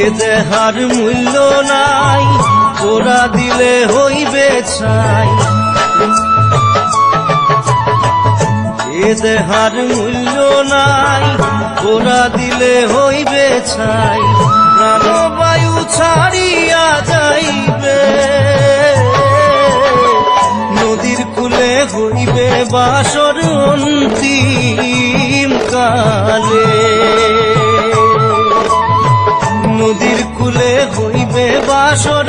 এ দেহার মূল্য নাই, ওরা দিলে হইবে ছাই। এ দেহার মূল্য নাই, ওরা দিলে হইবে ছাই। প্রাণবায়ু ছাড়িয়া যাইবে, নদীর কূলে হইবে বাসর অন্তিম কালে। নদীর কূলে হইবে বাসর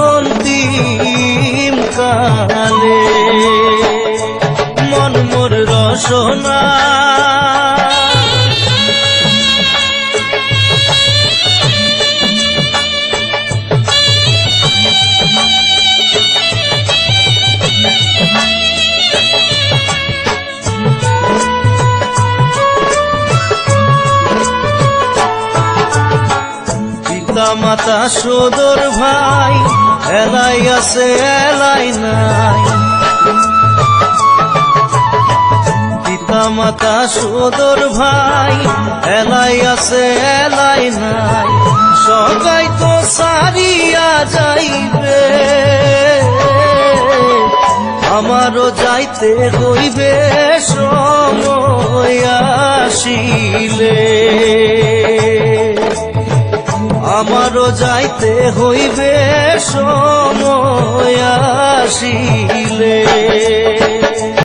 অন্তিম কালে। মন মোর রসনা মাতা সদর ভাই, এলাই আছে এলাই নাই। পিতা মাতা সদর ভাই, এলাই আছে এলাই নাই। সবাই তো সারিয়া যাইবে, আমারও যাইতে হইবে সময় আসিলে। আমারও যাইতে হইবে সময় আসিলে।